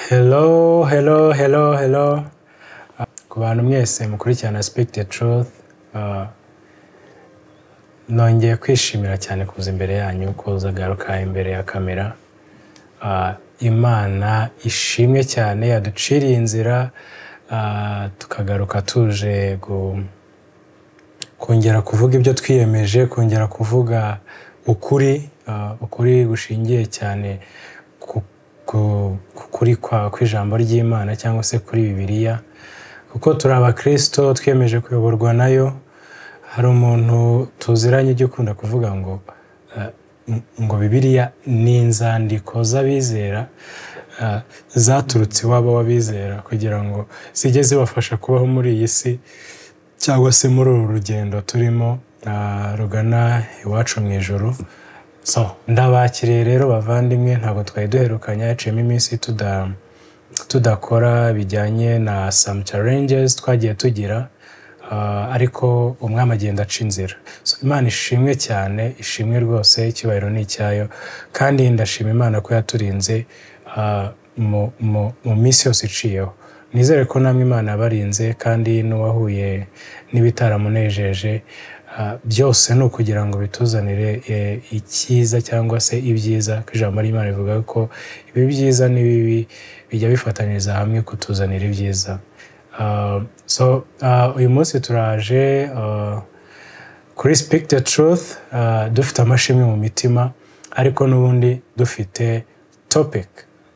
Hello, hello, hello, hello. Ku bantu mwese mukurikirana Speak the Truth. Nongeye kwishimira cyane kuza imbere yanyu, kuza garuka imbere ya kamera. Imana ishimwe cyane yaduciriye inzira, tukagaruka tuje kongera kuvuga ibyo twiyemeje, kongera kuvuga ukuri gushingiye cyane kuri kw'ijambo ry'Imana cyangwa se kuri Bibiliya, kuko turi abakristo twiyemeje kuyoborwa nayo. Hari umuntu tuziranye ujya ukunda kuvuga ngo Bibiliya ni inzandiko z'abizera zaturutse iwabo w'abizera kugira ngo zijye zibafasha kubaho muri iyi si cyangwa se muri uru rugendo turimo rugana iwacu mu ijuru. So ndabakiriye rero bavandimwe, ntabwo twari duherukanya, yaciyemo iminsi tudakora bijyanye na some challenges twagiye tugira, ariko umwami agenda aca inzira. So Imana ishimwe cyane, ishimwe rwose, icyubahiro ni icyayo, kandi ndashima Imana ko yaturinze mu minsi yose iciyeho. Nizere ko namwe Imana yabarinze, kandi n'uwahuye n'ibitaramunejeje byose ni ukugira ngo bituzanire icyiza cyangwa se ibyiza. Ijambo ry'Imana rivuga ko ibi byiza n'ibibi bijya bifatanyiriza hamwe kutuzanira ibyiza. Uyu munsi turaje kuri Speak the Truth, dufite amashimwe mu mitima, ariko n'ubundi dufite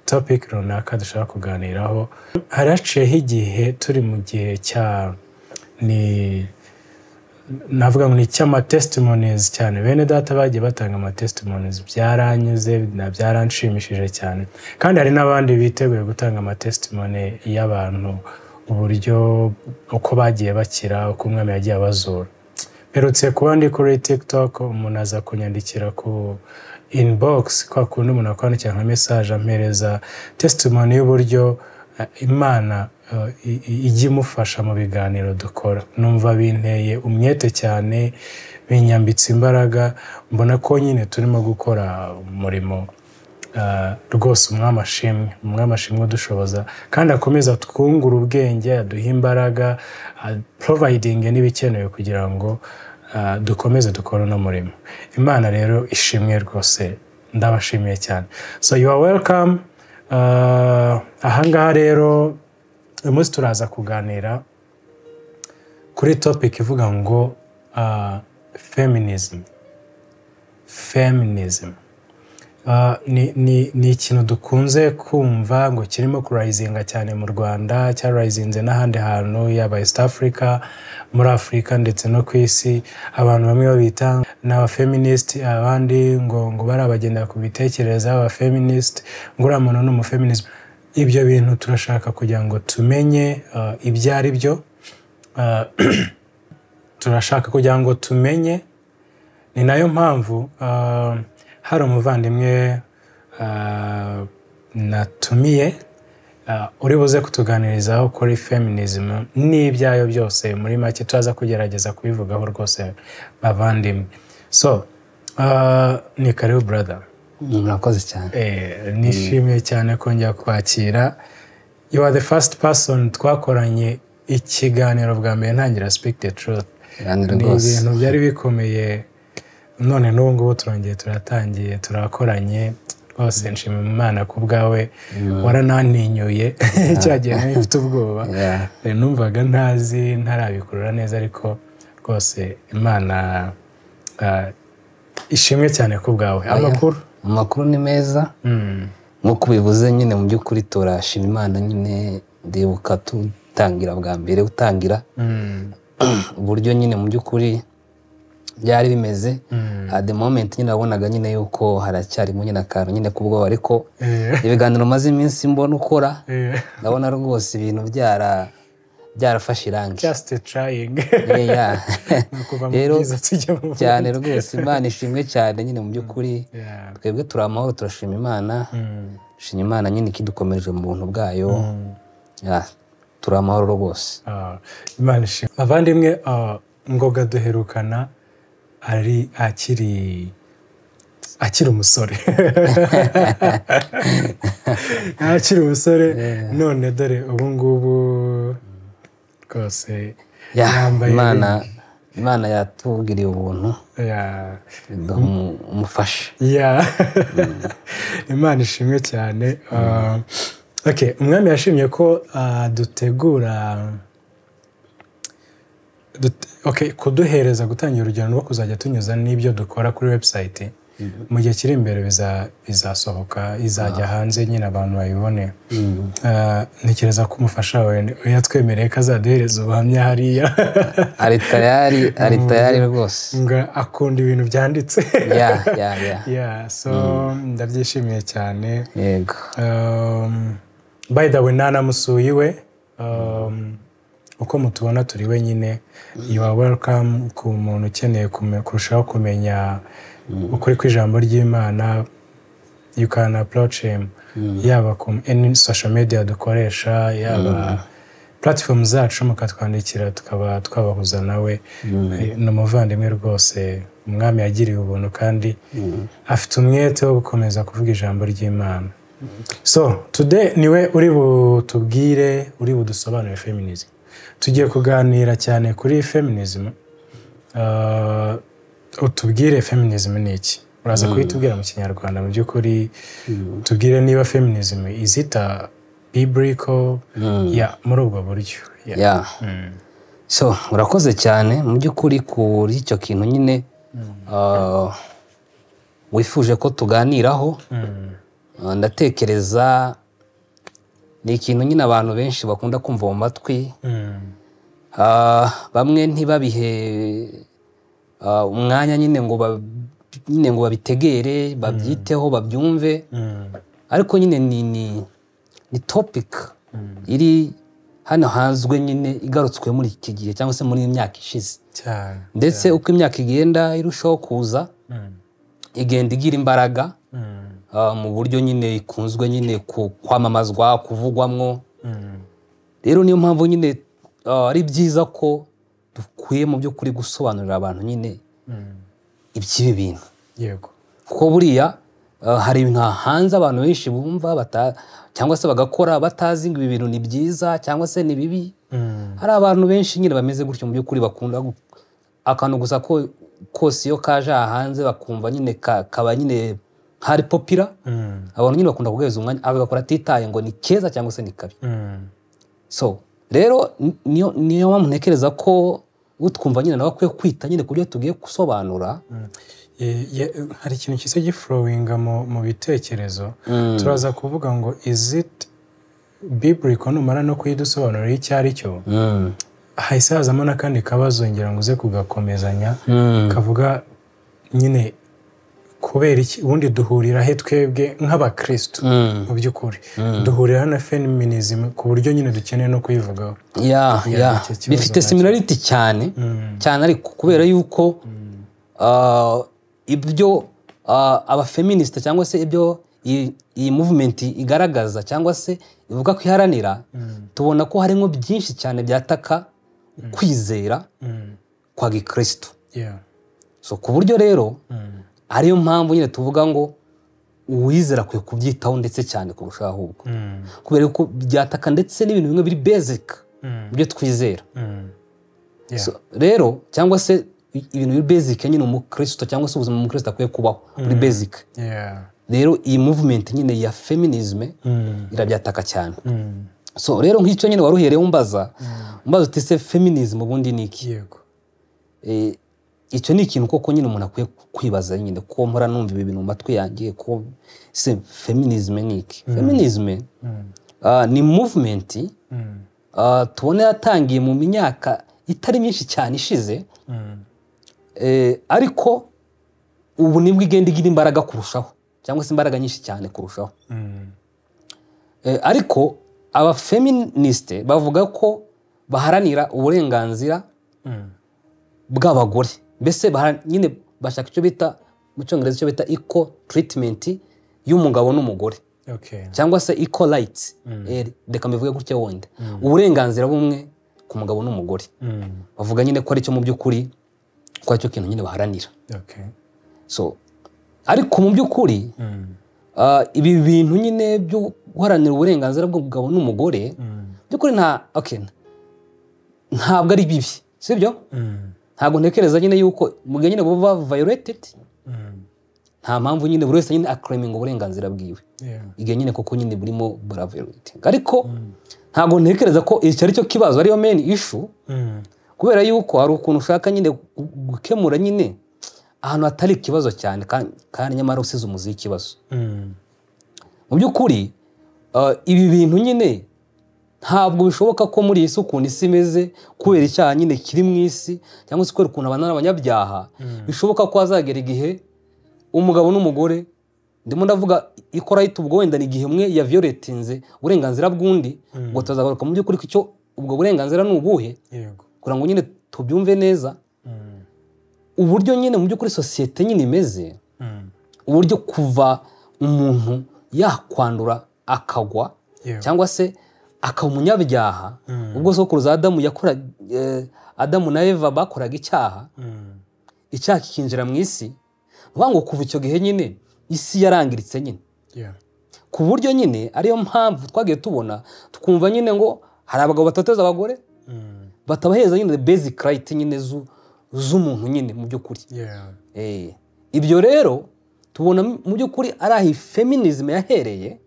topic runaka dushaka kuganiraho. Haraciyeho igihe turi mu gihe navuga ngo ni cy'amatestimonies cyane. Bene data bagiye batanga amatestimonies, byaranyuze na byaranshimishije cyane, kandi hari n'abandi biteguye gutanga amatestimony y'abantu uburyo uko bagiye bakira, uko umwami yagiye abazura. Mperutse kuba ndi kuri TikTok, umuntu aza kunyandikira ku inbox, kwa kundi umuntu akwandikira nka message ampereza testimony y'uburyo Imana ijya imufasha mu biganiro dukora. Numva binteye umwete cyane, binyambitse imbaraga, mbona ko nyine turimo gukora umurimo rwose. umwami ashimwe dushoboza, kandi akomeza twungura ubwenge, aduha imbaraga, providing n'ibikenewe kugira ngo dukomeze dukora no murimo. Imana rero ishimwe rwose, ndabashimiye cyane. So you are welcome. Ahangaha rero uyu munsi turaza kuganira kuri topic ivuga ngo feminism. Ni ikintu dukunze kumva ngo kirimo kurizinga cyane mu Rwanda, cyarizinze n'ahandi hantu, yaba East Africa, muri Afurika ndetse no ku isi. Abantu bamwe babita n'aba feminist, abandi ngo bari abagendera ku bitekerezo aba feminist, ngo uriya muntu ni umufeminism. Ibyo bintu turashaka kugira ngo tumenye ibyo ari byo. Turashaka kugira ngo tumenye, ni nayo mpamvu hari umuvandimwe natumiye uri buze kutuganirizaho kuri feminism n'ibyayo byose. Muri make turaza kugerageza kubivugaho rwose bavandimwe. So ni karibu brother. Murakoze cyane. Nishimiye cyane kongera kwakira. You are the first person twakoranye ikiganiro bwa mbere ntangira Speak the Truth. Ni ibintu byari bikomeye, none n'ubu ngubu turongeye turatangiye turakoranye. Rwose nshima Imana ku bwawe, waranantinyuye cyagiye nifite ubwoba, numvaga ntarabikurura neza, ariko rwose Imana ishimwe cyane ku bwawe. Amakuru ni meza, nk'uko bivuze nyine mu by'ukuri turashima Imana. Nyine ndibuka tutangira bwa mbere utangira uburyo nyine mu by'ukuri byari bimeze. At the moment nyine nabonaga nyine yuko haracyarimo nyine akantu nyine kubwoba, ariko ibiganiro maze iminsi mbona ukora, ndabona rwose ibintu byarafashe irangi. Just trying. Rero cyane rwose Imana ishimwe cyane nyine mu by'ukuri. Twebwe turi amahoro, turashima Imana. Shima Imana nyine ikidukomereje mu buntu bwayo. Turi amahoro rwose. Imana ishimwe. Abandimwe, Ngoga duherukana akiri umusore akiri umusore none dore ubu ngubu rwose yambaye Imana yatubwiriye ubuntu umufasha Imana ishimwe cyane. Umwami yashimye ko dutegura kuduhereza gutangira urugendo rwo kuzajya tunyuza n'ibyo dukora kuri website. Mu gihe kiri imbere bizasohoka, izajya hanze nyine abantu bayibone. Ntekereza ko umufasha wawe yatwemereye ko azaduhereza ubuhamya hariya. ari tayari rwose ngo akunda ibintu byanditse. So ndabyishimiye cyane. Yego. By the way, nanamusuye iwe. Uko mutubona turi wenyine. You are welcome ku muntu ukeneye kurushaho kumenya ukuri kw'ijambo ry'Imana. You can approach him yaba ku any social media dukoresha, yaba platform zacu mukatwandikira tukaba twabahuza nawe. Ni umuvandimwe rwose umwami yagiriye ubuntu kandi afite umwete wo gukomeza kuvuga ijambo ry'Imana. So today niwe uri butubwire, uri budusobanurire feminism. Tugiye kuganira cyane kuri feminism. Utubwire feminism ni iki? Uraza kuyitubwira mu Kinyarwanda mu by'ukuri. Tubwire niba feminism is it a biblical muri ubwo buryo. So urakoze cyane mu by'ukuri kuri icyo kintu nyine wifuje ko tuganiraho. Ndatekereza ni ikintu nyine abantu benshi bakunda kumva mu matwi. Bamwe ntibabihe umwanya nyine ngo babitegere, babyiteho, babyumve. Ariko nyine ni topic iri hano hanzwe nyine igarutswe muri iki gihe cyangwa se muri imyaka ishize. Ndetse uko imyaka igenda irushaho kuza igenda igira imbaraga mu buryo nyine ikunzwe nyine kwamamazwa, kuvugwamwo. Rero niyo mpamvu nyine ari byiza ko dukwiye mu by'ukuri gusobanurira abantu nyine iby'ibi bintu. Yego. Kuko buriya hari ibintu hanze abantu benshi bumva cyangwa se bagakora batazi ngo ibi bintu ni byiza cyangwa se ni bibi. Hari abantu benshi nyine bameze gutyo mu by'ukuri bakunda akantu gusa kose iyo kaje hanze bakumva nyine kaba nyine hari popira. Abantu nyine bakunda kugeza umwanya agakora atitaye ngo ni keza cyangwa se ni kabi. So rero niyo mpamvu ntekereza ko utwumva nyine nawe akwiye kwita nyine kubyo tugiye gusobanura. Hari ikintu kise giflowinga mu bitekerezo. Turaza kuvuga ngo is it biblical numara no kuyidusobanurira icyo ari cyo. Hahise hazamo n'akandi kabazo ngira ngo uze kugakomezanya. Kavuga nyine kubera iki ubundi duhurira he twebwe nk'abakristo mu by'ukuri. Duhurira na feminism ku buryo nyine dukeneye no kuyivugaho. Bifite similarity cyane ariko kubera yuko ibyo abafeministe cyangwa se ibyo iyi movement igaragaza cyangwa se ivuga ko iharanira, tubona ko harimo byinshi cyane byataka kwizera kwa gikristo. So ku buryo rero ariyo mpamvu nyine tuvuga ngo uwizera akwiye kubyitaho ndetse cyane kurushaho ahubwo. Kubera ko byataka ndetse n'ibintu bimwe biri basic byo twizera. So rero cyangwa se ibintu biri basic nyine umukristo cyangwa se ubuzima umukristo akwiye kubaho buri basic. Rero iyi movement nyine ya feminism irabyataka cyane. So rero nk'icyo nyine waruhereye umbaza uti se feminism ubundi ni iki? Yego. Icyo ni ikintu koko nyine umuntu akwiye kwibaza nyine ko mpora numva ibi bintu mu matwi yanjye ko se feminism ni iki? Feminism ni movement tubona yatangiye mu myaka itari myinshi cyane ishize. Ariko ubu nibwo igenda igira imbaraga kurushaho cyangwa se imbaraga nyinshi cyane kurushaho. Ariko aba feministe bavuga ko baharanira uburenganzira bw'abagore. Mbese nyine bashaka icyo bita mu Cyongereza icyo bita equal treatment y'umugabo n'umugore. Cyangwa se equal rights. Reka mbivuge gutya wenda. Uburenganzira bumwe ku mugabo n'umugore. Bavuga nyine ko ari cyo mu by'ukuri ko cyo kintu nyine baharanira. So ariko mu by'ukuri ibi bintu nyine byo guharanira uburenganzira bw'umugabo n'umugore by'ukuri ntabwo ari bibi sibyo ntabwo ntekereza nyine yuko mu gihe nyine buba violated nta mpamvu nyine buri wese nyine aclaiming uburenganzira bwiwe igihe nyine koko nyine burimo violating ariko ntabwo ntekereza ko iki ari cyo kibazo ariyo main issue kubera yuko hari ukuntu ushaka nyine gukemura nyine ahantu hatari ikibazo cyane kandi nyamara usize umuzi w'ikibazo mu by'ukuri ibi bintu nyine ntabwo bishoboka ko muri isi ukuntu isi imeze kubera icyaha nyine kiri mu isi cyangwa se kubera ukuntu abantu n'abanyabyaha bishoboka ko hazagera igihe umugabo n'umugore ndimo ndavuga ikora hita ubwo wenda ni igihe umwe yaviolatinze uburenganzira bw'undi ngo tuzagaruka mu by'ukuri ko icyo ubwo burenganzira ni ubuhe kugira ngo nyine tubyumve neza uburyo nyine mu by'ukuri sosiyete nyine imeze uburyo kuva umuntu yakwandura akagwa cyangwa se akaba umunyabyaha ubwo sokuruza Adamu na Eva bakoraga icyaha kikinjira mu isi ngo kuva icyo gihe nyine isi yarangiritse nyine ku buryo nyine ariyo mpamvu twagiye tubona tukumva nyine ngo hari abagabo batoteza abagore batabaheza nyine basic right nyine z'umuntu nyine mu by'ukuri ibyo rero tubona mu by'ukuri ari aho feminism yahereye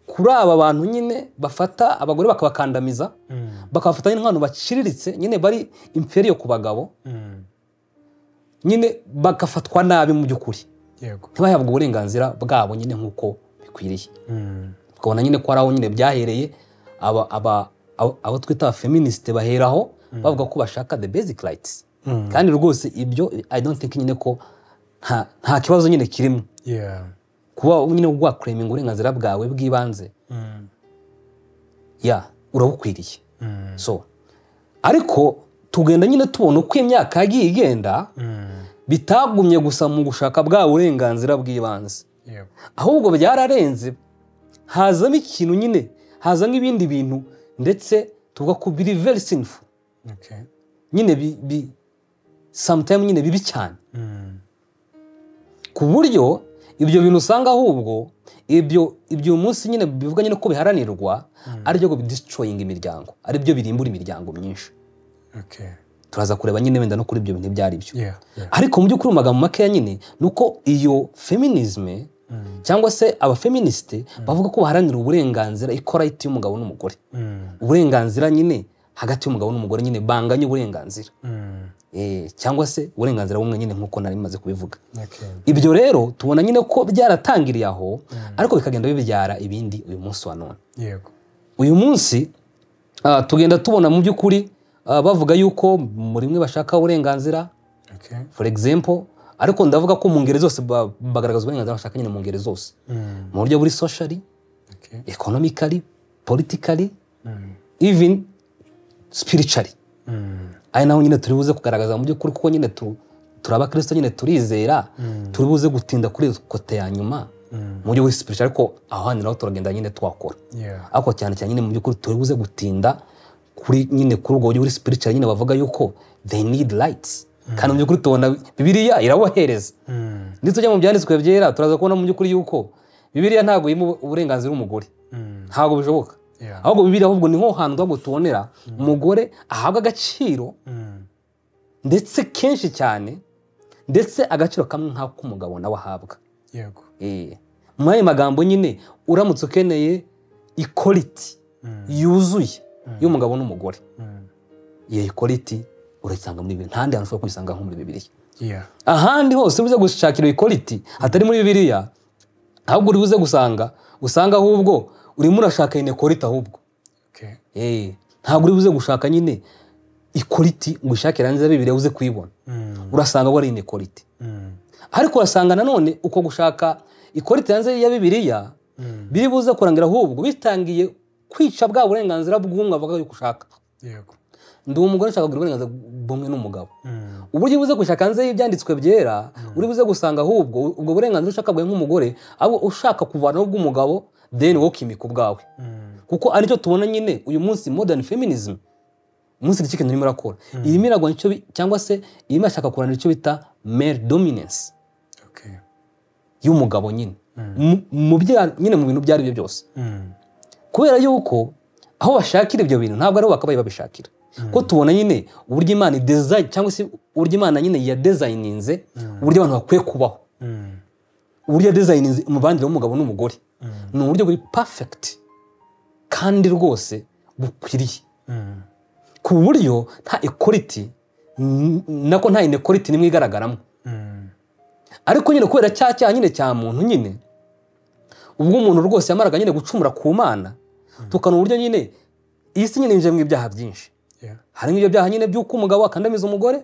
kuri aba bantu nyine bafata abagore bakabakandamiza bakabafata nk'abantu baciriritse nyine bari inferior ku bagabo nyine bagafatwa nabi mu by'ukuri ntibahabwe uburenganzira bwabo nyine nk'uko bikwiriye tukabona nyine ko ari aho nyine byahereye abo twita feministe baheraho bavuga ko bashaka the basic rights kandi rwose ibyo I don't think nyine ko nta kibazo nyine kirimo kuba nyine gwaklaiming uburenganzira bwawe bw'ibanze urabukwiriye so ariko tugenda nyine tubona uko imyaka yagiye igenda bitagumye gusa mu gushaka bwa burenganzira bw'ibanze ahubwo byararenze hazamo ikintu nyine haza nk'ibindi bintu ndetse tuvuga ko biri very sinful nyine sometimes nyine bibi cyane ku buryo ibyo bintu usanga ahubwo ibyo umunsi nyine bivuga nyine ko biharanirwa ari byo destroying imiryango ari byo birimbura imiryango myinshi turaza kureba nyine wenda no kuri ibyo bintu byari byo ariko mu by'ukuri magambo makeya nyine nuko iyo feminism cyangwa se abafeministe bavuga ko baharanira uburenganzira equality y'umugabo n'umugore uburenganzira nyine hagati y'umugabo n'umugore nyine banganye uburenganzira cyangwa se uburenganzira bumwe nyine nk'uko nari maze kubivuga ibyo rero tubona nyine ko byaratangiriye aho ariko bikagenda bibyara ibindi uyu munsi wa none uyu munsi tugenda tubona mu by'ukuri bavuga yuko muri mwe bashaka uburenganzira for example ariko ndavuga ko mu ngeri zose bagaragaza uburenganzira bashaka nyine mu ngeri zose mu buryo buri socially economically politically even spiritually ari naho nyine turi buze kugaragaza mu by'ukuri kuko nyine turaba Kristo nyine turizera turi buze gutinda kuri kote ya nyuma mu buryo buri spiritual ariko aho handi naho turagenda nyine twakora ariko cyane cyane nyine mu by'ukuri turi buze gutinda kuri nyine kuri ubwo buryo buri spiritual nyine bavuga yuko they need lights kandi mu by'ukuri tubona Bibiliya irabohereza ndetse tujya mu byanditswe byera turaza kubona mu by'ukuri yuko Bibiliya ntabwo irimo uburenganzira umugore ntabwo bishoboka ahubwo Bibiliya ahubwo niho hantu ahubwo tubonera umugore ahabwa agaciro ndetse kenshi cyane ndetse agaciro kamwe nk'ako umugabo nawe ahabwa muri ayo magambo nyine uramutse ukeneye equality yuzuye y'umugabo n'umugore iyo equality urayisanga muri Bibiliya ntandi hantu ushobora kuyisanga nko muri Bibiliya ahandi hose ubuze gushakira equality hatari muri Bibiliya ahubwo uri buze usanga ahubwo urimo urashaka inequality ahubwo ntabwo uri buze gushaka nyine equality ngo ushake ranze Bibiliya uze kuyibona urasanga wari inequality ariko urasanga nanone uko gushaka equality ranze ya Bibiliya biri buze kurangira ahubwo bitangiye kwica bwa burenganzira bw'umwe avuga yuko ushaka ndi umugore nshaka kugira uburenganzira bumwe n'umugabo uburyo buze gushaka hanze y'ibyanditswe byera uri buze gusanga ahubwo ubwo burenganzira ushaka bwawe nk'umugore abo ushaka kuvanaho bw'umugabo then wokimika ubwawe kuko aricyo tubona nyine uyu munsi modern feminism umunsi iki kintu irimo irakora irimo iragwa nicyo cyangwa se irimo ashaka kurana icyo bita male dominance y'umugabo nyine nyine mu bintu byari byo byose kubera yuko aho bashakira ibyo bintu ntabwo ariho bakabaye babishakira ko tubona nyine uburyo Imana design cyangwa se uburyo Imana nyine ya designinze uburyo abantu bakwiye kubaho uburyo designinze umubandire w'umugabo n'umugore ni uburyo buri perfect kandi rwose bukwiriye ku buryo nta equality nako nta inequality nimwe igaragaramo ariko nyine kubera cyaha nyine cya muntu nyine ubwo umuntu rwose yamaraga nyine gucumura ku Mana tukana uburyo nyine isi nyine inje mu ibyaha byinshi harimo ibyo byaha nyine by'uko umugabo akandamiza umugore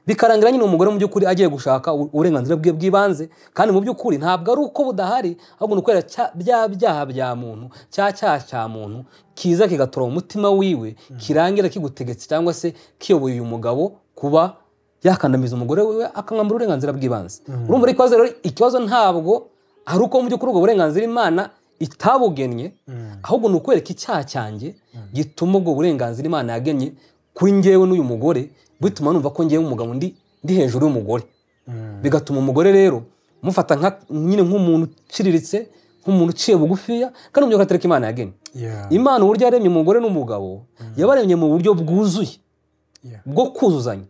bikarangira nyine umugore mu by'ukuri agiye gushaka uburenganzira bwe bw'ibanze kandi mu by'ukuri ntabwo ari uko budahari ahubwo nukwera bya byaha bya muntu cyaha cya muntu kiza kigatora mu mutima wiwe kirangira kigutegetse cyangwa se kiyoboye uyu mugabo kuba yakandamiza umugore wiwe akamwambura uburenganzira bw'ibanze urumva rero ikibazo ntabwo ari uko mu by'ukuri ubwo burenganzira Imana itabugennye ahubwo ni ukwereka icyaha cyanjye gituma ubwo burenganzira Imana yagennye kuri njyewe n'uyu mugore bituma numva ko njyewe umugabo ndi hejuru y'umugore bigatuma umugore rero mufata nyine nk'umuntu uciriritse nk'umuntu uciye bugufiya kandi mu byo katereka Imana yagennye Imana uburyo yaremye umugore n'umugabo yabaremye mu buryo bwuzuye bwo kuzuzanya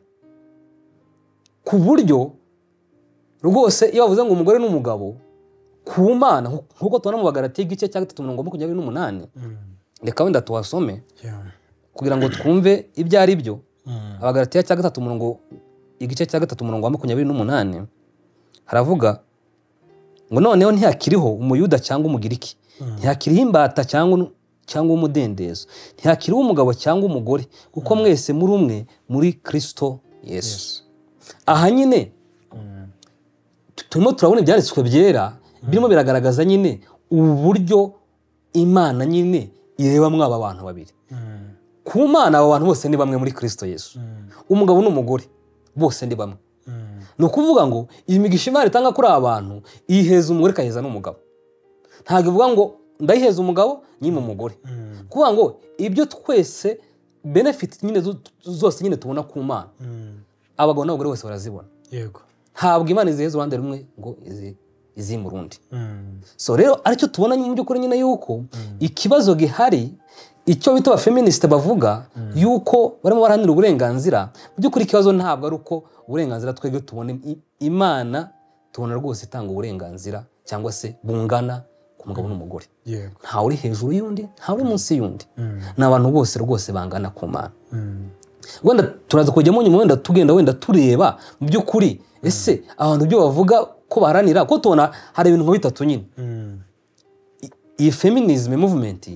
ku buryo rwose iyo bavuze ngo umugore n'umugabo ku Mana nk'uko tubona mu Bagalatiya igice cya 3:28 reka wenda tuhasome kugira ngo twumve ibyo ari byo Abagalatiya cya 3 igice cya 3:28 haravuga ngo noneho ntihakiriho umuyuda cyangwa umugiriki ntihakiriho imbata cyangwa umudendezo ntihakiriho umugabo cyangwa umugore kuko mwese muri umwe muri Kristo Yesu aha nyine turimo turabona ibyanditswe byera birimo biragaragaza nyine uburyo Imana nyine ireba mwaba abantu babiri ku Mana abo bantu bose ni bamwe muri Kristo Yesu umugabo n'umugore bose ndi bamwe no kuvuga ngo iyi migisha Imana itanga kuri abantu iheza umugore kaheza n'umugabo ntabwo ivuga ngo ndayiheza umugabo nyine umugore kuvuga ngo ibyo twese benefit nyine zose nyine tubona ku Mana abagabo n'abagore bose barazibona yego ntabwo Imana iziheza uruhande rumwe ngo izi mu rundi so rero aricyo tubona mu by'ukuri nyine yuko ikibazo gihari icyo bita abafeministe bavuga yuko barimo barahanira uburenganzira mu by'ukuri ikibazo ntabwo ari uko uburenganzira twebwe tubona Imana tubona rwose itanga uburenganzira cyangwa se bungana ku mugabo n'umugore ntawe uri hejuru y'undi ntawe uri munsi y'undi ni abantu bose rwose bangana ku Mana wenda turaza kujyamo nyuma wenda tugenda wenda tureba mu by'ukuri ese abantu byo bavuga ko baharanira ko tubona hari ibintu bitatu nyine iyi feminism movement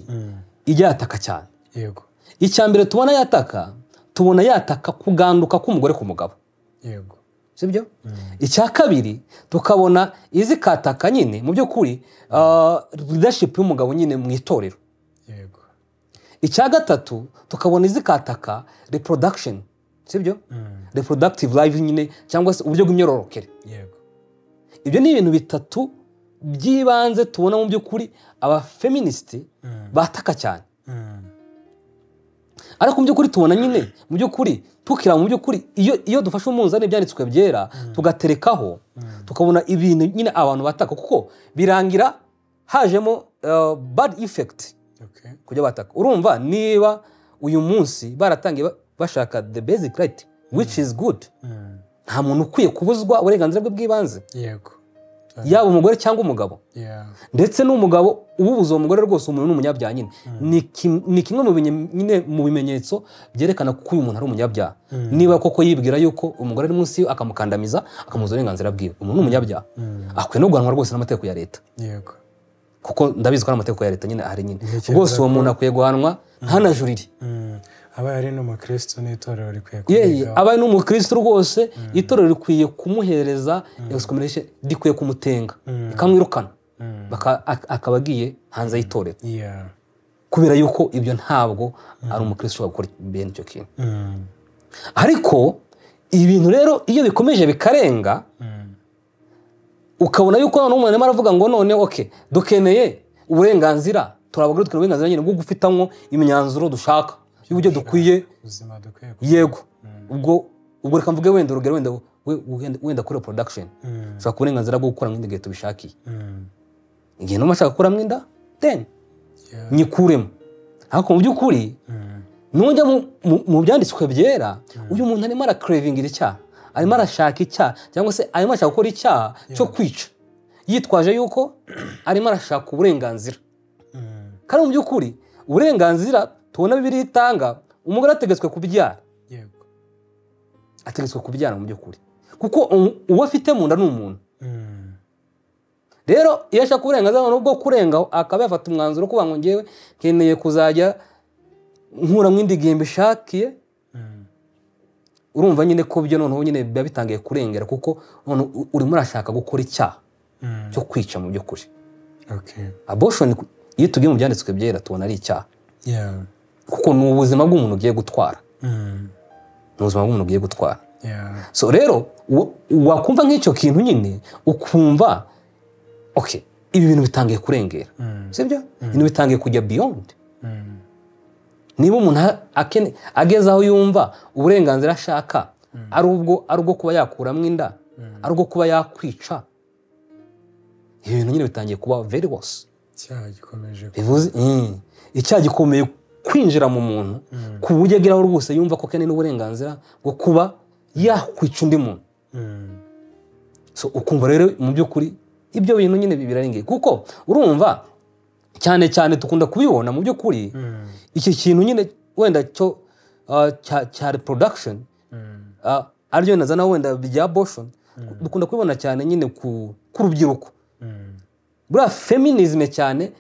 ijya yataka cyane yego icyambere tubona yataka kuganduka k'umugore ku mugabo yego sibyo icya kabiri tukabona izi kataka nyine mu by'ukuri leadership y'umugabo nyine mu itorero yego icya gatatu tukabona izi kataka reproduction sibyo reproductive life nyine cyangwa se uburyo bw'imyororokere yego ibyo ni ibintu bitatu byibanze tubona mu by'ukuri aba feministe bataka cyane ariko mu by'ukuri tubona nyine mu by'ukuri tukira mu by'ukuri iyo dufashe umunzani ibyanditswe byera tugaterekaho tukabona ibintu nyine abantu bataka kuko birangira hajemo bad effect kujya bataka urumva niba uyu munsi baratangiye bashaka the basic right which is good nta muntu ukwiye kubuzwa uburenganzira bwe bw'ibanze yego yaba umugore cyangwa umugabo ndetse n'umugabo ububuza uwo mugore rwose umuntu n'umunyabyaha nyine ni kimwe mu bimenyetso byerekana ko uyu muntu ari umunyabyaha niba koko yibwira yuko umugore ari munsi akamukandamiza akamuza uburenganzira bwiwe umuntu n'umunyabyaha akwiye no guhanwa rwose n'amategeko ya leta yego kuko ndabizi ko amategeko ya leta nyine ahari nyine rwose uwo muntu akwiye guhanwa ntanajurire aba ari n'umukristo n'itorero rikwiye kumwiga aba ari n'umukristo rwose itorero rikwiye kumuhereza excommunication rikwiye kumutenga ikamwirukana akaba agiye hanze y'itorero kubera yuko ibyo ntabwo ari umukristo wagukora bene icyo kintu ariko ibintu rero iyo bikomeje bikarenga ukabona yuko none umuntu arimo aravuga ngo none okay dukeneye uburenganzira turabagura dukeneye uburenganzira nyine bwo gufitamwo imyanzuro dushaka y'uburyo dukwiye yego ubwo reka mvuge wenda urugero wenda wenda kuri production ushaka uburenganzira bwo gukora mw'inda igihe tubishakiye igihe numva ashaka gukora mw'inda then nyikuremo ariko mu by'ukuri nujya mu byanditswe byera uyu muntu arimo cravingira icyaha arimo arashaka icyaha cyangwa se arimo arashaka gukora icyaha cyo kwica yitwaje yuko arimo arashaka uburenganzira kandi mu by'ukuri uburenganzira tubona Bibiliya itanga umugore ategetswe kubyara ategetswe kubyara mu by'ukuri kuko uwo afite mu nda ni umuntu rero iyo ashaka uburenganzira bwo kurengaho akaba yafata umwanzuro kuba ngo ngewe nkeneye kuzajya nkura mw'inda igihe mbishakiye urumva nyine ko byo noneho nyine biba bitangiye kurengera kuko none urimo urashaka gukora icyaha cyo kwica mu by'ukuri abortion iyo tugiye mu byanditswe byera tubona ari icyaha kuko ni ubuzima bw'umuntu ugiye gutwara ni ubuzima bw'umuntu ugiye gutwara so rero wakumva nk'icyo kintu nyine ukumva okay ibi bintu bitangiye kurengera sibyo ibintu bitangiye kujya beyond niba umuntu ageze aho yumva uburenganzira ashaka ari ubwo kuba yakuramo inda ari ubwo kuba yakwica ibintu nyine bitangiye kuba very worse bivuze icyaha gikomeye kwinjira mu muntu ku buryo ageraho rwose yumva ko keneye n'uburenganzira bwo kuba yakwica undi muntu so ukumva rero mu by'ukuri ibyo bintu nyine birarengeye kuko urumva cyane cyane dukunda kubibona mu by'ukuri iki kintu nyine wenda cyo cya reproduction aryo nazana wenda bya abortion dukunda kubibona cyane nyine ku rubyiruko buriya feminism cyane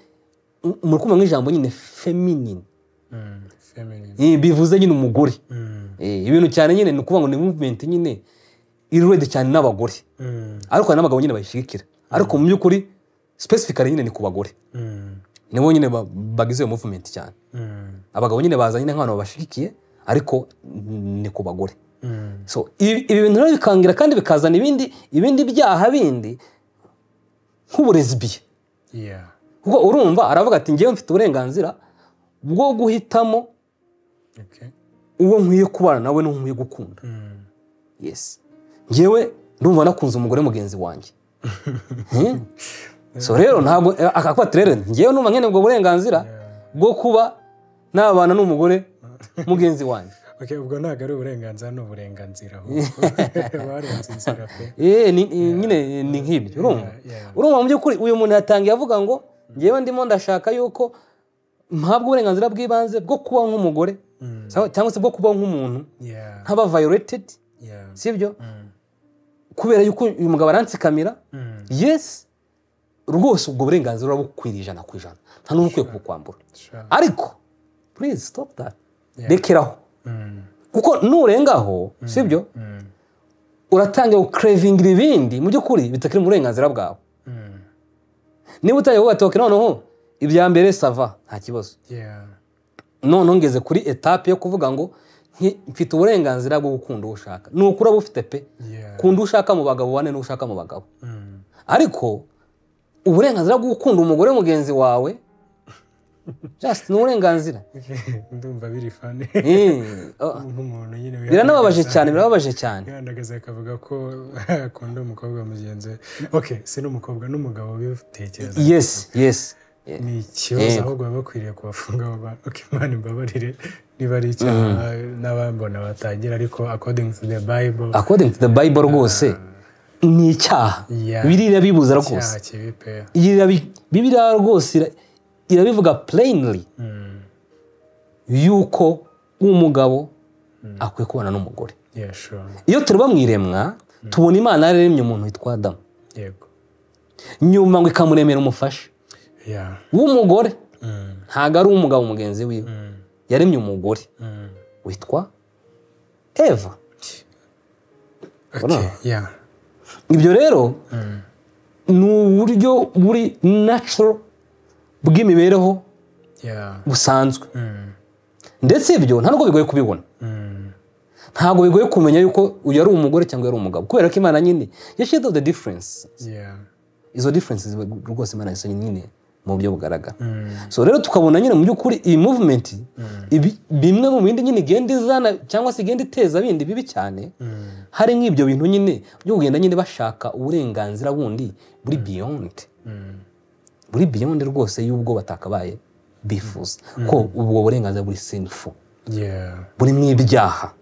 muri kumva nk'ijambo nyine feminine bivuze nyine umugore ibintu cyane nyine ni ukuvuga ngo ni movement nyine irurede cyane n'abagore ariko n'abagabo nyine bayishigikira ariko mu by'ukuri specifically nyine ni ku bagore nibo nyine bagize iyo movement cyane abagabo nyine baza nyine nk'abantu babashigikiye ariko ni ku bagore so ibi bintu rero bikangira kandi bikazana ibindi byaha bindi nk'uburezbiye kuko urumva aravuga ati ngewe mfite uburenganzira bwo guhitamo uwo nkwiye kubana nawe n'unkwiye gukunda yes ngewe ndumva nakunze umugore mugenzi wanjye so rero ntabwo akakwata rero ngewe numva nkene ubwo burenganzira bwo kuba nabana n'umugore mugenzi wanjye ubwo ntabwo ari uburenganzira ni uburenganzira barenze inzira pe nyine ni nk'ibyo urumva mu by'ukuri uyu muntu yatangiye avuga ngo ngewe ndimo ndashaka yuko mpabwa uburenganzira bw'ibanze bwo kuba nk'umugore cyangwa se bwo kuba nk'umuntu nk'aba violated sibyo kubera yuko uyu mugabo aransikamira yes rwose ubwo burenganzira urabukwiriye 100%, nta n'umwe ukwiye kubukwambura ariko please stop that rekeraho kuko nurengaho sibyo uratangiye cravingira ibindi mu by'ukuri bitakiri mu burenganzira bwawe niba utaye watoke noneho ibya mbere sava nta kibazo none ngeze kuri etape yo kuvuga ngo mfite uburenganzira bwo gukunda ushaka nukura bufite pe kunda ushaka mu bagabo bane n'ushaka mu bagabo ariko uburenganzira bwo gukunda umugore mugenzi wawe just n'uburenganzira ndumva biri fane umuntu nyine birababaje cyane yandagaza akavuga ko akunda umukobwa mugenzi okay si n'umukobwa n'umugabo bitekereza yes ni ikibazo ahubwo bakwiriye kubafunga okay man mbabarire niba ari icyaha n'abambona batagira ariko according to the bible rwose ni icyaha Bibiliya bibuza rwose Bibiliya rwose irabivuga plainly yuko umugabo akwiye kubana n'umugore iyo tureba mu iremwa tubona Imana yaremye umuntu witwa Adamu nyuma ngo ikamuremera umufasha w'umugore ntago ari umugabo mugenzi wiwe yaremye umugore witwa Eva ibyo rero ni uburyo buri natural bw'imibereho busanzwe ndetse ibyo ntabwo bigoye kubibona ntabwo bigoye kumenya yuko uyu ari umugore cyangwa ari umugabo kubera ko Imana nyine yashyizeho the difference izo differences rwose Imana yise nyine mu buryo bugaragara. So rero tukabona nyine mu by'ukuri iyi movement bimwe mu bindi nyine igenda izana cyangwa se igenda iteza bindi bibi cyane, hari nk'ibyo bintu nyine byo kugenda nyine bashaka uburenganzira bundi buri beyond rwose y'ubwo batakabaye bifuza ko ubwo burenganzira buri sinful, buri mw'ibyaha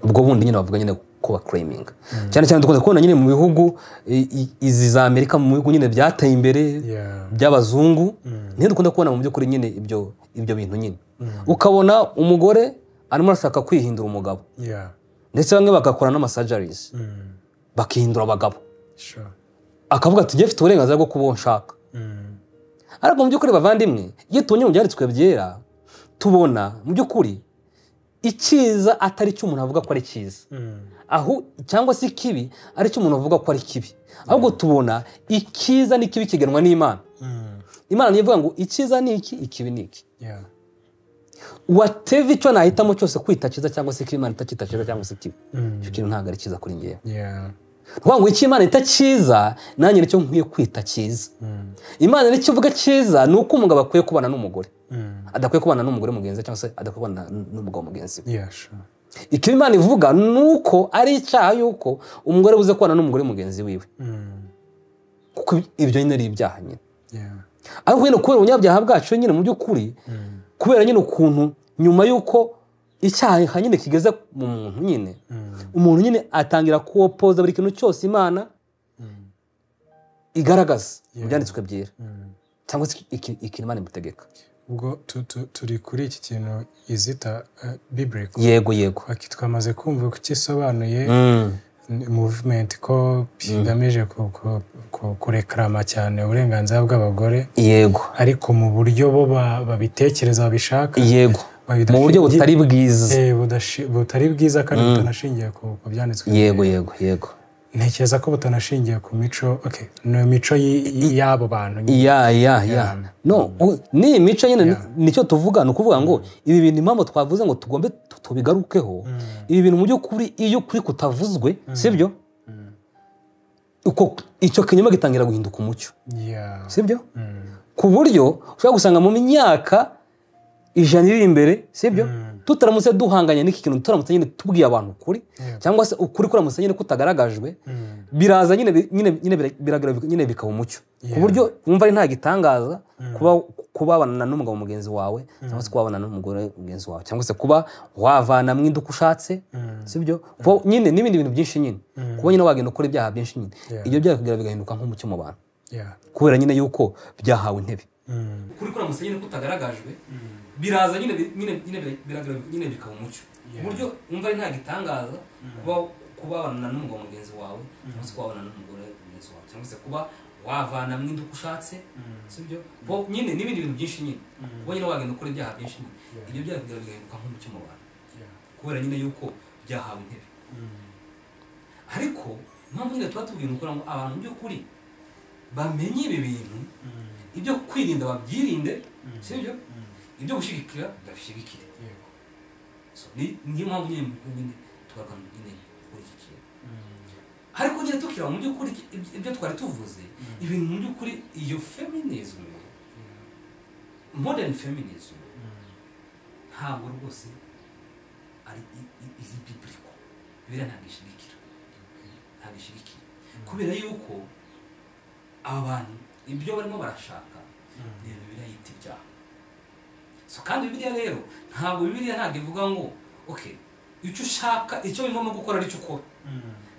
ubwo bundi nyine bavuga nyine kuba claiming. Cyane cyane dukunze kubona nyine mu bihugu izi za Amerika, mu bihugu nyine byateye imbere by'abazungu, niyo dukunda kubona mu by'ukuri nyine ibyo bintu nyine. Ukabona umugore arimo arashaka kwihindura umugabo, ndetse bamwe bagakora n'amasurgeries bakihindura abagabo, akavuga ati njye mfite uburenganzira bwo kuba nshaka. Ariko mu by'ukuri bavandimwe, iyo tubonye mu byanditswe byera tubona mu by'ukuri icyiza atari cyo umuntu avuga ko ari cyiza, aho cyangwa se ikibi ari cyo umuntu avuga ko ari kibi, ahubwo tubona icyiza n'ikibi kigenwa n'Imana. Imana niyo ivuga ngo icyiza ni iki, ikibi ni iki. Whatever icyo nahitamo cyose kwita cyiza cyangwa se ikibi, Imana itakita cyiza cyangwa se ikibi, icyo kintu ntabwo ari cyiza kuri njyewe. Kuvuga ngo icyo Imana ita cyiza nanjye nicyo nkwiye kwita cyiza. Imana nicyo ivuga cyiza ni uko umugabo akwiye kubana n'umugore, adakwiye kubana n'umugore mugenzi cyangwa se adakwiye kubana n'umugabo mugenzi we. Icyo Imana ivuga ni uko ari icyaha yuko umugore buze kubana n'umugore mugenzi wiwe, kuko ibyo nyine ari ibyaha nyine. Ariko nyine kubera ubunyabyaha bwacu nyine mu by'ukuri, kubera nyine ukuntu nyuma yuko icyaha nyine kigeze mu muntu nyine, umuntu nyine atangira kuopoza buri kintu cyose Imana igaragaza mu byanditswe byera, cyangwa se ikintu Imana imutegeka. Ubwo turi kuri iki kintu izita biblical. Yego. Twamaze kumva ko kisobanuye movement ko bigamije kurekrama cyane uburenganzira bw'abagore. Yego. Ariko mu buryo bo babitekereza babishaka. Yego. Mu buryo butari bwiza. Butari bwiza kandi butanashingiye ku byanditswe. Yego. Ntekereza ko butanashingiye ku mico, no mico y'abo bantu. No, ni mico nyine nicyo tuvuga, no kuvuga ngo ibi bintu impamvu twavuze ngo tugombe tubigarukeho, ibi bintu mu by'ukuri iyo kuri kutavuzwe, sibyo? Uko icyo kinyoma gitangira guhinduka umucyo. Sibyo? Ku buryo ushobora gusanga mu myaka 100 iri imbere, sibyo? Tutaramutse duhanganye n'iki kintu, tutaramutse nyine tubwiye abantu kuri, cyangwa se ukuri kuramutse nyine kutagaragajwe, biraza nyine bikaba umucyo. Ku buryo wumva ari nta gitangaza kubabana n'umugabo mugenzi wawe, cyangwa se kubabana n'umugore mugenzi wawe, cyangwa se kuba wavana mw'induka ushatse, sibyo? Nyine n'ibindi bintu byinshi nyine, kuba nyine wagenda ukora ibyaha byinshi nyine, ibyo byaha kugira bigahinduka nk'umucyo mu bantu, kubera nyine yuko byahawe intebe. Ukuri kuramutse nyine kutagaragajwe, biraza nyine bikaba umucyo. Ku buryo wumva ari nta gitangaza kubabana n'umugabo mugenzi wawe, cyangwa se kubabana n'umugore mugenzi wawe, cyangwa se kuba wavana mw'induka ushatse, sibyo? Nyine n'ibindi bintu byinshi nyine, kuba nyine wagenda ukora ibyaha byinshi nyine, ibyo byaha kugira bigahinduka nk'umucyo mu bantu, kubera nyine yuko byahawe intebe. Ariko impamvu nyine tuba tubwira ukora ngo abantu mu by'ukuri bamenye ibi bintu, ibyo kwirinda babyirinde, sibyo? Ibyo gushigikira ndabishigikire. Niyo mpamvu nyine tugaruka nyine kuri iki kintu. Ariko nyine tukira mu by'ukuri ibyo twari tuvuze, ibintu mu by'ukuri iyo feminism, modern feminism, ntabwo rwose ari izi biblical. Bibiliya ntabwo ishigikira. Kubera yuko abantu ibyo barimo barashaka ni Bibiliya yita ibyaha. Kandi Bibiliya rero ntabwo ivuga ngo icyo ushaka, icyo wimamo gukora ari cyo ukora.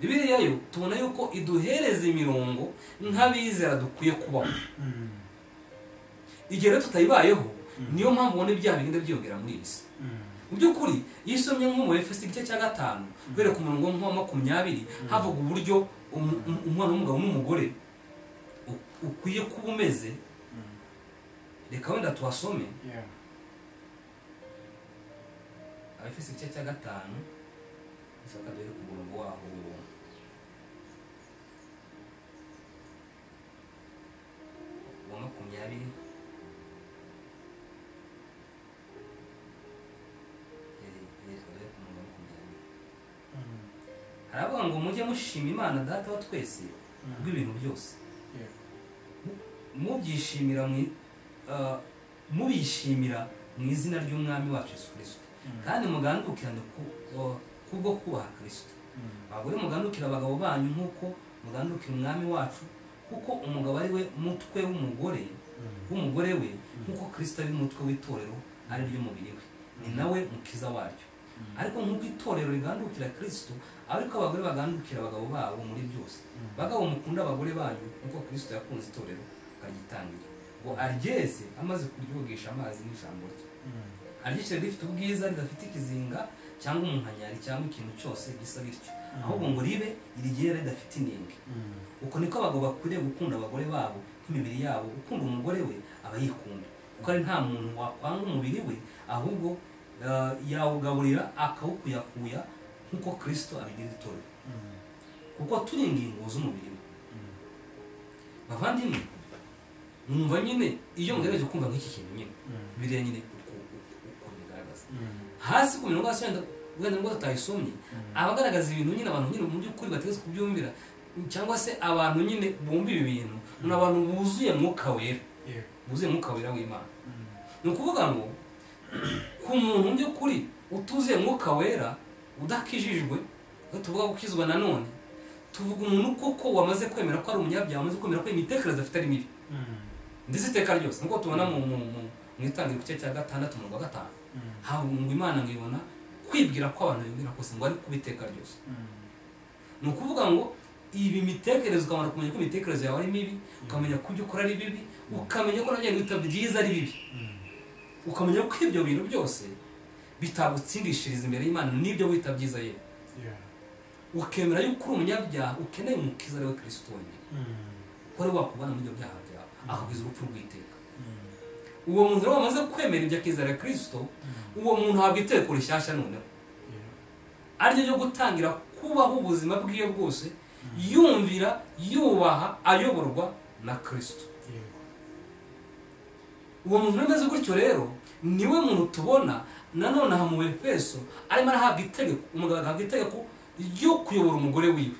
Bibiliya yo tubona yuko iduhereza imirongo nk'abizera dukwiye kubaho. Igihe rero tutayibayeho, niyo mpamvu ubona ibyaha bigenda byiyongera muri iyi si. Mu by'ukuri iyo usomye nko mu Efeso igice cya 5 bere ku murongo wa 20 havuga uburyo umwana w'umugabo n'umugore ukwiye kuba umeze. Reka wenda tuwasome Efeso igice cya 5 isaka bere ku murongo waho wa 20. Haravuga ngo mujye mushima Imana Data wa twese kubw'ibintu byose, mubyishimira mubishimira mu izina ry'umwami wacu Yesu Kristo kandi mugandukirane kubwo kubaha Kristo. Abagore mugandukira abagabo banyu nk'uko mugandukira umwami wacu, kuko umugabo ari we mutwe w'umugore we, nk'uko Kristo ari umutwe w'itorero ari ryo mubiri we, ni nawe mukiza waryo. Ariko nk'uko itorero rigandukira Kristo, ariko abagore bagandukira abagabo babo muri byose. Bagabo mukunda abagore banyu nk'uko Kristo yakunze itorero akagitangira, ngo aryeze amaze kuryogesha amazi n'ijambo rye. Aryishyire rifite ubwiza, ridafite ikizinga cyangwa umunkanyari cyangwa ikintu cyose gisa bityo, ahubwo ngo ribe irigera ridafite inenge. Uko niko abagabo bakwiriye gukunda abagore babo nk'imibiri yabo. Ukunda umugore we aba yikunda, kuko ari nta muntu wakwanga umubiri we, ahubwo yawugaburira akawukuyakuya nk'uko Kristo abigira itorero, kuko turi ingingo z'umubiri we. Bavandimwe, numva nyine iyo mugerageje kumva nk'iki kintu nyine biriya nyine uko bigaragaza hasi ku mirongo wenda ngo tutayisomye, abagaragaza ibintu nyine abantu nyine mu by'ukuri bategetse kubyumvira, cyangwa se abantu nyine bumva ibi bintu ni abantu buzuye mwuka wera, buzuye mwuka wera w'Imana. Ni ukuvuga ngo ku muntu mu by'ukuri utuzuye mwuka wera udakijijwe, tuvuga gukizwa nanone, tuvuga umuntu koko wamaze kwemera ko ari umunyabyaha, wamaze kwemera ko imitekerereze afite ari mibi ndetse iteka ryose, nk'uko tubona mu itangiriro igice cya 6 umurongo wa 5, ngo Imana ngibona kwibwira ko abantu bibwira kose ngo ari kubiteka ryose. Ni ukuvuga ngo ibi mitekerereze ukamara kumenya ko imitekerereze yawe ari mibi, ukamenya ko ibyo ukora ari bibi, ukamenya ko nagenda wita byiza ari bibi, ukamenya ko ibyo bintu byose bitagutsindishiriza imbere y'Imana n'ibyo wita byiza ye, ukemera yuko uri umunyabyaha ukeneye umukiza ari we Kristo wenyine, ko ari wakubana mu byo byaha byawe akubwiza urupfu rw'iteka. Uwo muntu rero wamaze kwemera ibyo akizera Kristo, uwo muntu ahabwa itegeko rishyashya noneho, ariryo ryo gutangira kubaho ubuzima bwiwe bwose yumvira, yubaha, ayoborwa na Kristo. Uwo muntu umeze gutyo rero niwe muntu tubona nanone aha mu Efeso arimo arahabwa itegeko, umugabo agahabwa itegeko ryo kuyobora umugore wiwe,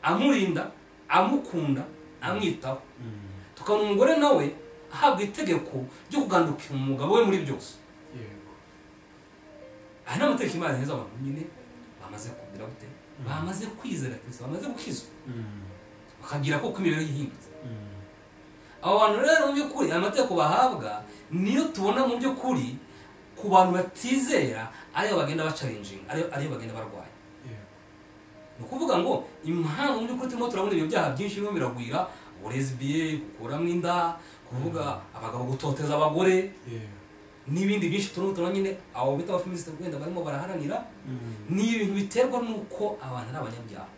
amurinda, amukunda, amwitaho. Tukabona umugore nawe ahabwa itegeko ryo kugandukira umugabo we muri byose. Aha ni amategeko Imana iheza abantu nyine bamaze kugira gute, bamaze kwizera Kristo, bamaze gukizwa, bakagira ko imibereho yihindutse. Abo bantu rero mu by'ukuri amategeko bahabwa niyo tubona mu by'ukuri ku bantu batizera, ariyo bagenda bacarinjinga, ariyo bagenda barwanya. Ni ukuvuga ngo impamvu mu by'ukuri turimo turabona ibyo byaha byinshi birimo biragwira, uburezbiye, gukuramo inda, kuvuga abagabo gutoteza abagore, n'ibindi byinshi turimo nyine abo bita abafeministe wenda barimo baraharanira, ni ibintu biterwa n'uko abantu ari abanyabyaha,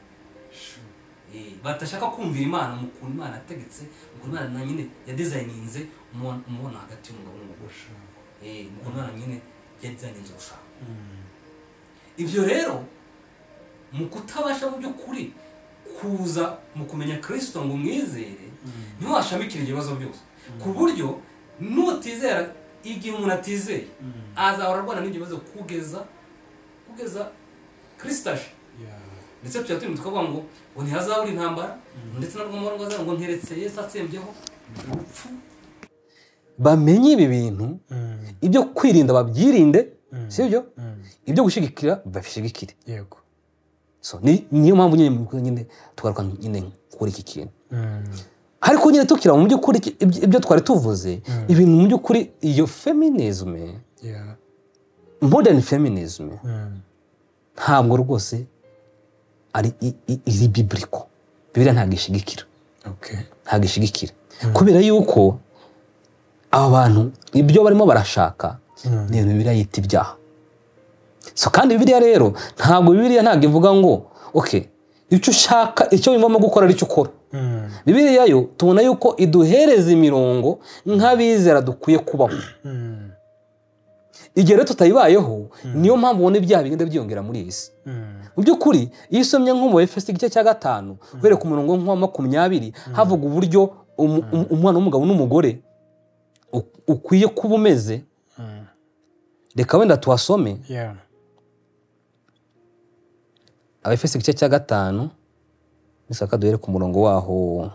batashaka kumvira Imana mu kuntu Imana ategetse, mu kuntu Imana nyine yadesigninze umubona hagati y'umugabo n'umugore, mu kuntu Imana nyine yadesigninze urushako. Ibyo rero mu kutabasha mu by'ukuri kuza mu kumenya Kristo ngo umwizere, niho hashamikira ibibazo byose, ku buryo nutizera, igihe umuntu atizeye azahora arwana n'ibyo bibazo kugeza Kristo aje. Ndetse tujya turi tukavuga ngo ntihazabura intambara, ndetse n'ubwo ngo azavuga ngo nteretse Yesu atsembyeho urupfu. Bamenye ibi bintu, ibyo kwirinda babyirinde, sibyo? Ibyo gushigikira babishigikire. Yego. So niyo mpamvu nyine tugaruka nyine kuri iki kintu. Ariko nyine tukira mu by'ukuri ibyo twari tuvuze, ibintu mu by'ukuri iyo feminism, modern feminism, ntabwo rwose ari biblical. Bibiliya ntabwo ishigikira. Ntabwo ishigikira. Kubera yuko aba bantu ibyo barimo barashaka ni Bibiliya yita ibyaha. So kandi Bibiliya rero ntabwo ivuga ngo icyo ushaka, icyo wimamo gukora ari cyo ukora. Bibiliya yo tubona yuko iduhereza imirongo nk'abizera dukwiye kubaho. Igihe rero tutayibayeho, niyo mpamvu ubona ibyaha bigenda byiyongera muri iyi si. Mu by'ukuri iyo usomye nko mu Efeso igice cya 5 uhereye ku murongo wa 20 havuga uburyo umwana w'umugabo n'umugore ukwiye kuba umeze. Reka wenda tuhasome. Efeso igice cya 5 nisaka duhere ku murongo waho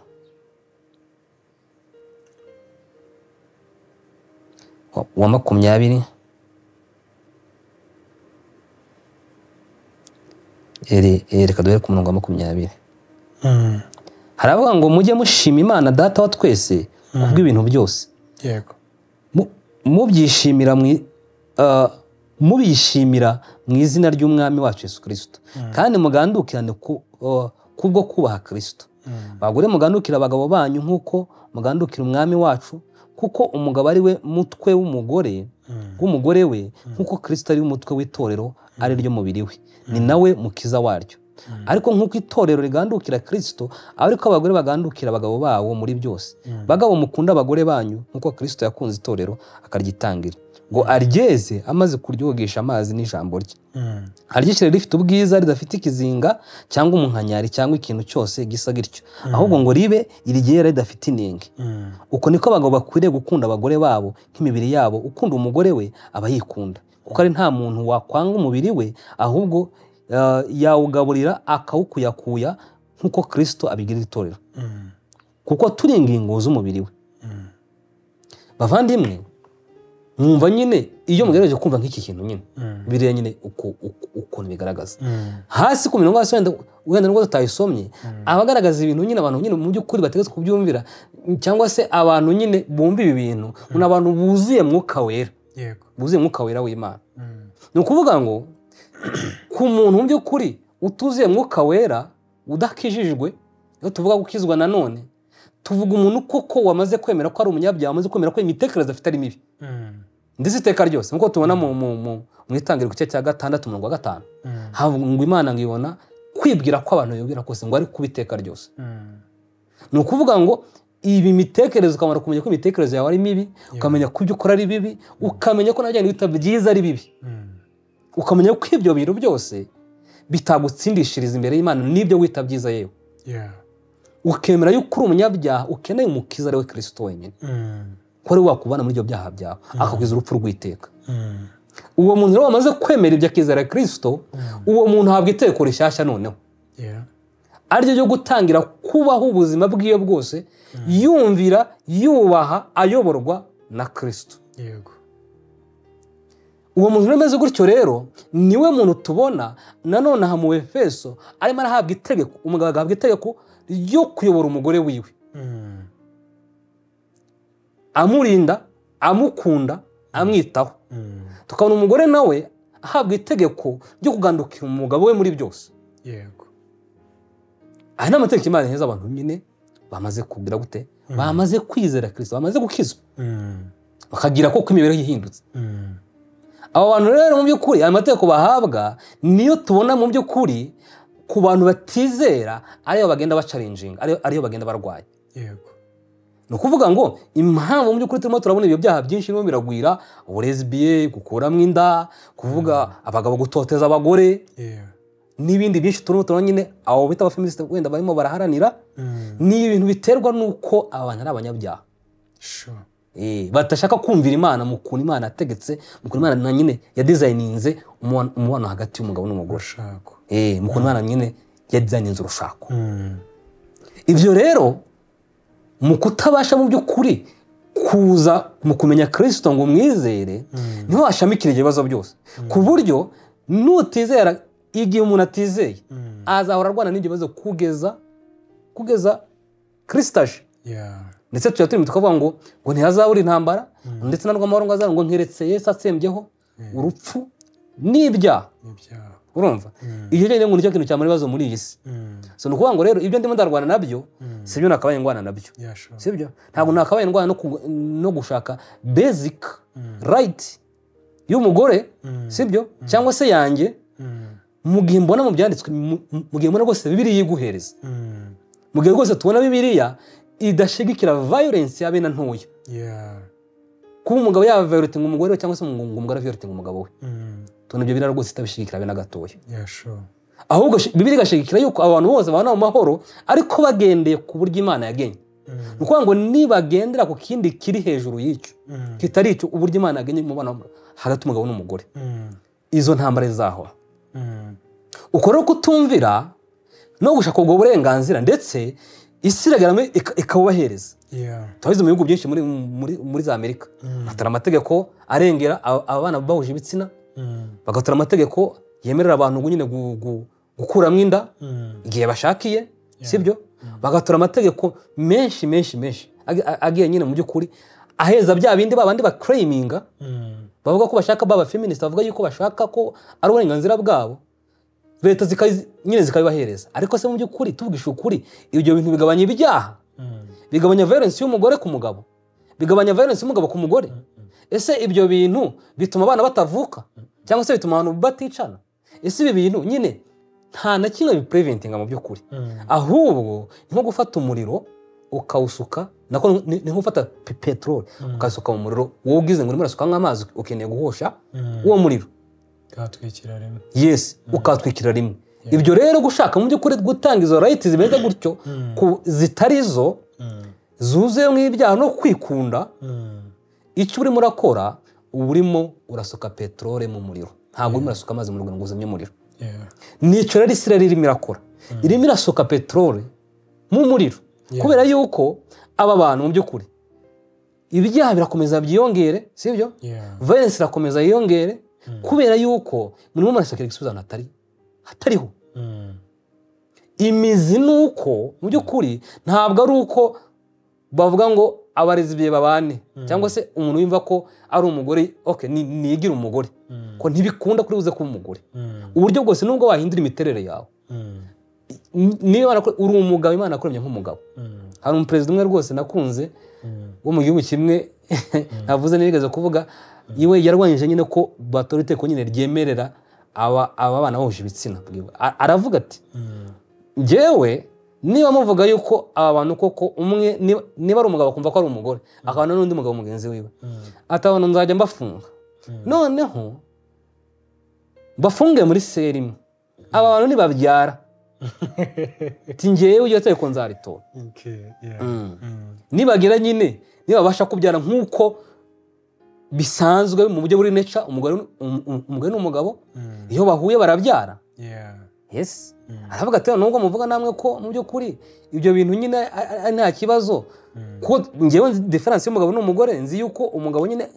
wa 20 reka duhere ku murongo wa 20. Haravuga ngo mujye mushima Imana Data wa twese kubw'ibintu byose. Yego. Mubishimira mu izina ry'umwami wacu Yesu Kristo. Kandi mugandukirane kubwo kubaha Kristo. Bagore mugandukira abagabo banyu nkuko mugandukira umwami wacu, kuko umugabo ari we mutwe w'umugore we, nkuko Kristo ari umutwe w'itorero ari ryo mubiri we, ni nawe mukiza waryo. Ariko nkuko itorero rigandukira Kristo, ariko abagore bagandukira abagabo babo muri byose. Bagabo mukunda abagore banyu nkuko Kristo yakunze itorero akaryitangira, ngo aryeze amaze kuryogesha amazi n'ijambo rye. Aryishyire rifite ubwiza, ridafite ikizinga cyangwa umunkanyari cyangwa ikintu cyose gisa gityo, ahubwo ngo ribe irigera ridafite inenge. Uko niko abagabo bakwiriye gukunda abagore babo nk'imibiri yabo. Ukunda umugore we aba yikunda, kuko ari nta muntu wakwanga umubiri we, ahubwo yawugaburira akawukuyakuya nkuko Kristo abigirira itorero, kuko turi ingingo z'umubiri we. Bavandimwe, mwumva nyine iyo mugerageje kumva nk'iki kintu nyine biriya nyine ukuntu bigaragaza hasi ku mirongo hasi wenda nubwo tutayisomye, abagaragaza ibintu nyine abantu nyine mu by'ukuri bategetse kubyumvira, cyangwa se abantu nyine bumva ibi bintu, ni abantu buzuye mwuka wera. Yego. Buzuye mwuka wera w'Imana. Ni ukuvuga ngo ku muntu mu by'ukuri utuzuye mwuka wera udakijijwe, iyo tuvuga gukizwa nanone tuvuga umuntu koko wamaze kwemera ko ari umunyabyaha, wamaze kwemera ko imitekerereze afite ari mibi ndetse iteka ryose, nkuko tubona mu itangiriro ku gice cya 6 umurongo wa 5. Havuga ngo Imana ngibona kwibwira ko abantu bibwira kose ngo ari kubiteka ryose. Ni ukuvuga ngo ibi mitekerereze ukamara kumenya ko imitekerereze yawe ari mibi, ukamenya ko ibyo ukora ari bibi, ukamenya ko najyanye bita byiza ari bibi, ukamenya ko ibyo bintu byose bitagutsindishiriza imbere y'Imana n'ibyo wita byiza yewe. Ukemera yuko uri umunyabyaha ukeneye umukiza ari we Kristo wenyine, ko ari wakubana muri ibyo byaha byawe akakwiza urupfu rw'iteka. Uwo muntu rero wamaze kwemera ibyo akizera Kristo, uwo muntu ahabwa itegeko rishyashya noneho, ariryo ryo gutangira kubaho ubuzima bw'iyo bwose yumvira, yubaha, ayoborwa na Kristo. Uwo muntu remeze gutyo rero niwe muntu tubona nanone aha mu Efeso arimo arahabwa itegeko, umugabo agahabwa itegeko ryo kuyobora umugore wiwe, amurinda, amukunda, amwitaho. Tukabona umugore nawe ahabwa itegeko ryo kugandukira umugabo we muri byose. Yego. Aha ni amategeko Imana iheza abantu nyine bamaze kugira gute, bamaze kwizera Kristo, bamaze gukizwa, bakagira ko imibereho ihindutse. Abo bantu rero mu by'ukuri aya mategeko bahabwa niyo tubona mu by'ukuri ku bantu batizera, ariyo bagenda bacalenjinga, ariyo bagenda barwaye. Yego. Ni ukuvuga ngo impamvu mu by'ukuri turimo turabona ibyo byaha byinshi birimo biragwira, uburezbiye, gukuramo inda, kuvuga abagabo gutoteza abagore, n'ibindi byinshi turimo turabona nyine abo bita abafeministe wenda barimo baraharanira, ni ibintu biterwa n'uko abantu ari abanyabyaha. Batashaka kumvira Imana mu kuntu Imana yategetse, mu kuntu Imana nyine yadesigninze umubano hagati y'umugabo n'umugore. Mu kuntu Imana nyine yadesigninze urushako. Ibyo rero mu kutabasha mu by'ukuri kuza mu kumenya Kristo ngo mwizere, niho hashamikira ibibazo byose, ku buryo nutizera, igihe umuntu atizeye azahora arwana n'ibibazo kugeza Kristo aje. Ndetse tujya turimo tukavuga ngo ntihazabura intambara, ndetse na rw'amahoro ngo azabura, ngo nkeretse Yesu atsembyeho urupfu n'ibyaha. Urumva? Iyo cyane ngo nicyo kintu cyamara ibibazo muri iyi si. So ni ukuvuga ngo rero ibyo ndimo ndarwana nabyo sibyo nakabaye ndwana nabyo, sibyo? Ntabwo nakabaye ndwana no gushaka basic right y'umugore, sibyo? Cyangwa se yanjye, mu gihe mbona mu byanditswe, mu gihe mbona rwose Bibiliya yiguhereza, mu gihe rwose tubona Bibiliya idashigikira violence yabe na ntoya. Kuba umugabo yaba violating umugore we, cyangwa se umugore violating umugabo we, tubona ibyo birara rwose itabishigikira be na gatoya. Ahubwo Bibiliya igashigikira yuko abantu bose babana mu mahoro, ariko bagendeye ku buryo Imana yagenye. Ni ukuvuga ngo nibagendera ku kindi kiri hejuru y'icyo kitari icyo, uburyo Imana yagenye mu bana hagati y'umugabo n'umugore, izo ntambara zahora. Uko rero kutumvira no gushaka ubwo burenganzira, ndetse isi iragarama ikawubahereza. Yeah. Twabize mu bihugu byinshi muri za Amerika batara amategeko arengera abana bahuje ibitsina, bagatora amategeko yemerera abantu nyine gukuramo inda igihe bashakiye, sibyo? Bagatora amategeko menshi agiye nyine mu by'ukuri aheza bya bindi babandi claiminga bavuga ko bashaka baba feminist, bavuga yuko bashaka ko ari uburenganzira bwabo, leta nyine zikabibahereza. Ariko se mu by'ukuri tuvugisha ukuri, ibyo bintu bigabanya ibyaha, bigabanya violence y'umugore ku mugabo, bigabanya violence y'umugabo ku mugore. Ese ibyo bintu bituma abana batavuka cyangwa se bituma abantu baticana? Ese ibi bintu nyine nta na kimwe bipreventinga mu by'ukuri, ahubwo nko gufata umuriro ukawusuka, nako ni nk'ufata petrol ukasuka mu muriro, wowe ugize ngo urimo urasuka nk'amazi ukeneye guhosha uwo muriro, ukatwikira rimwe. Yes, ukatwikira rimwe. Ibyo rero gushaka mu by'ukuri gutanga izo rights zimeze gutyo zitari zo zuzuye nk'ibyaha no kwikunda, icyo urimo urakora uba urimo urasuka petrole mu muriro, ntabwo urimo urasuka amazi mu muriro ngo uzimye umuriro. Nicyo rero isi irimo irakora, irimo irasuka petrole mu muriro, kubera yuko aba bantu mu by'ukuri ibyaha birakomeza byiyongere, sibyo? Violence irakomeza yiyongere, kubera yuko murimo murashakira igisubizo hatariho. Imizi nuko mu by'ukuri ntabwo ari uko bavuga ngo abarezi biye babane, cyangwa se umuntu wimva ko ari umugore niyigira umugore, ko ntibikunda kuri buze kuba umugore. Uburyo bwose nubwo wahindura imiterere yawe, niba uri umugabo Imana yakuremye nk'umugabo. Hari umuperezida umwe rwose nakunze wo mu gihugu kimwe navuze nigeze kuvuga, iwe yarwanyije nyine ko batora iteko nyine ryemerera aba bana bahuje ibitsina. Aravuga ati njyewe niba muvuga yuko aba bantu koko umwe niba ari umugabo akumva ko ari umugore akabana n'undi mugabo mugenzi wiwe, atabona nzajya mbafunga, noneho bafunge muri seri imwe, aba bantu nibabyara ati njyewe ujya ko nzaritora. Nibagira nyine nibabasha kubyara nk'uko bisanzwe mu buryo buri nature, umugore n'umugabo iyo bahuye barabyara. Yes. Aravuga ati nubwo muvuga namwe ko mu by'ukuri ibyo bintu nyine nta kibazo, ko njyewe difference y'umugabo n'umugore nzi yuko umugabo nyine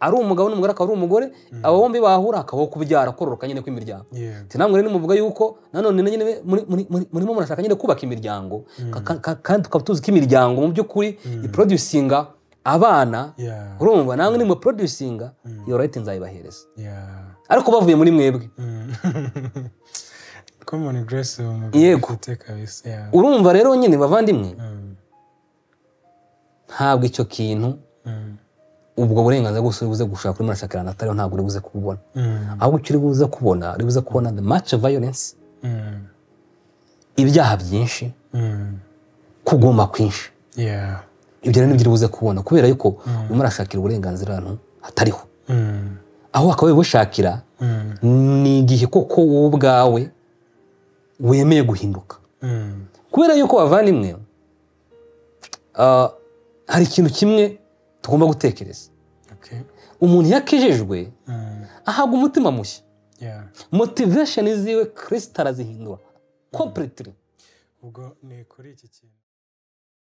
ari umugabo n'umugore akaba ari umugore, abo bombi bahura akabaho kubyara, kororoka nyine kw'imiryango. Ati namwe rero muvuga yuko nanone nyine murimo murashaka nyine kubaka imiryango, kandi tukaba tuzi ko imiryango mu by'ukuri iproducinga abana, urumva namwe ni mu producinga, iyo right nzayibahereza. Ariko bavuye muri mwebwe common grace mu gufite kabisa. Urumva rero nyine bavandimwe, ntabwo icyo kintu ubwo burenganzira bwose buze gushaka kuri murashakirana atariho ntabwo uri buze kubona, ahubwo icyo uri buze kubona, uri buze kubona the much violence, ibyaha byinshi, kugoma kwinshi. Ibyo rero nibyo uri buze kubona, kubera yuko urimo urashakira uburenganzira ahantu hatariho, aho wakabaye bushakira ni igihe koko wowe ubwawe wemeye guhinduka. Kubera yuko bavandimwe, hari ikintu kimwe tugomba gutekereza. Umuntu yakijijwe ahabwa umutima mushya, motivation ziwe Kristo arazihindura completely. Ubwo ni kuri iki kintu